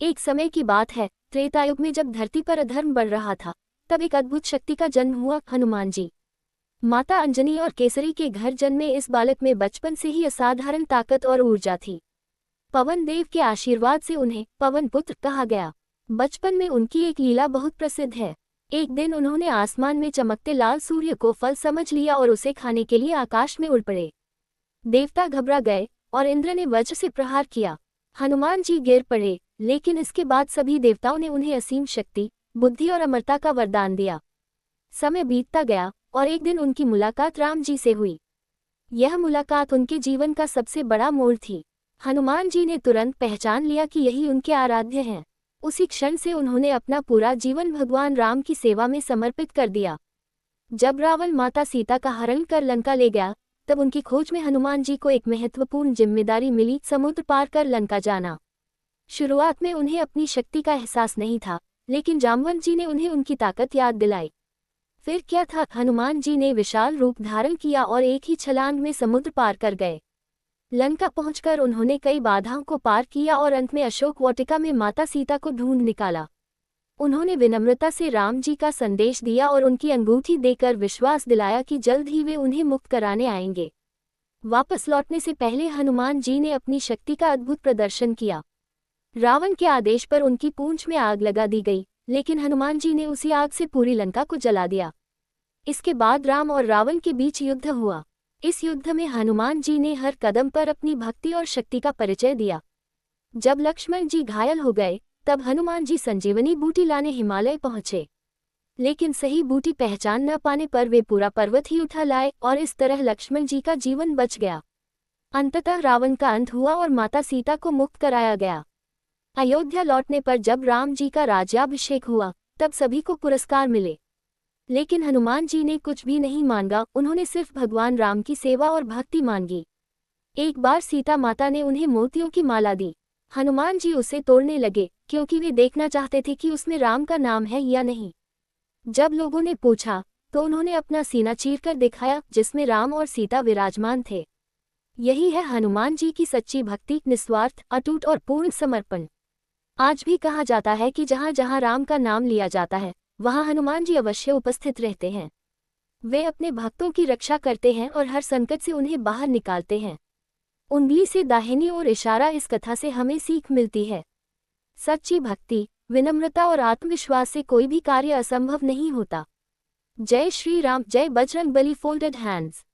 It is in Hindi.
एक समय की बात है, त्रेतायुग में जब धरती पर अधर्म बढ़ रहा था, तब एक अद्भुत शक्ति का जन्म हुआ, हनुमान जी। माता अंजनी और केसरी के घर जन्मे इस बालक में बचपन से ही असाधारण ताकत और ऊर्जा थी। पवन देव के आशीर्वाद से उन्हें पवन पुत्र कहा गया। बचपन में उनकी एक लीला बहुत प्रसिद्ध है। एक दिन उन्होंने आसमान में चमकते लाल सूर्य को फल समझ लिया और उसे खाने के लिए आकाश में उड़ पड़े। देवता घबरा गए और इंद्र ने वज्र से प्रहार किया। हनुमान जी गिर पड़े, लेकिन इसके बाद सभी देवताओं ने उन्हें असीम शक्ति, बुद्धि और अमरता का वरदान दिया। समय बीतता गया और एक दिन उनकी मुलाकात राम जी से हुई। यह मुलाकात उनके जीवन का सबसे बड़ा मोड़ थी। हनुमान जी ने तुरंत पहचान लिया कि यही उनके आराध्य हैं। उसी क्षण से उन्होंने अपना पूरा जीवन भगवान राम की सेवा में समर्पित कर दिया। जब रावण माता सीता का हरण कर लंका ले गया, तब उनकी खोज में हनुमान जी को एक महत्वपूर्ण जिम्मेदारी मिली, समुद्र पार कर लंका जाना। शुरुआत में उन्हें अपनी शक्ति का एहसास नहीं था, लेकिन जामवंत जी ने उन्हें उनकी ताकत याद दिलाई। फिर क्या था, हनुमान जी ने विशाल रूप धारण किया और एक ही छलांग में समुद्र पार कर गए। लंका पहुंचकर उन्होंने कई बाधाओं को पार किया और अंत में अशोक वाटिका में माता सीता को ढूंढ निकाला। उन्होंने विनम्रता से राम जी का संदेश दिया और उनकी अंगूठी देकर विश्वास दिलाया कि जल्द ही वे उन्हें मुक्त कराने आएंगे। वापस लौटने से पहले हनुमान जी ने अपनी शक्ति का अद्भुत प्रदर्शन किया। रावण के आदेश पर उनकी पूंछ में आग लगा दी गई, लेकिन हनुमान जी ने उसी आग से पूरी लंका को जला दिया। इसके बाद राम और रावण के बीच युद्ध हुआ। इस युद्ध में हनुमान जी ने हर कदम पर अपनी भक्ति और शक्ति का परिचय दिया। जब लक्ष्मण जी घायल हो गए, तब हनुमान जी संजीवनी बूटी लाने हिमालय पहुंचे। लेकिन सही बूटी पहचान न पाने पर वे पूरा पर्वत ही उठा लाए और इस तरह लक्ष्मण जी का जीवन बच गया। अंततः रावण का अंत हुआ और माता सीता को मुक्त कराया गया। अयोध्या लौटने पर जब राम जी का राज्याभिषेक हुआ, तब सभी को पुरस्कार मिले, लेकिन हनुमान जी ने कुछ भी नहीं मांगा। उन्होंने सिर्फ भगवान राम की सेवा और भक्ति मांगी। एक बार सीता माता ने उन्हें मोतियों की माला दी। हनुमान जी उसे तोड़ने लगे, क्योंकि वे देखना चाहते थे कि उसमें राम का नाम है या नहीं। जब लोगों ने पूछा, तो उन्होंने अपना सीना चीरकर दिखाया, जिसमें राम और सीता विराजमान थे। यही है हनुमान जी की सच्ची भक्ति, निस्वार्थ, अटूट और पूर्ण समर्पण। आज भी कहा जाता है कि जहाँ जहाँ राम का नाम लिया जाता है, वहाँ हनुमान जी अवश्य उपस्थित रहते हैं। वे अपने भक्तों की रक्षा करते हैं और हर संकट से उन्हें बाहर निकालते हैं। उंगली से दाहिनी ओर इशारा, इस कथा से हमें सीख मिलती है। सच्ची भक्ति, विनम्रता और आत्मविश्वास से कोई भी कार्य असंभव नहीं होता। जय श्री राम, जय बजरंगबली। Folded hands.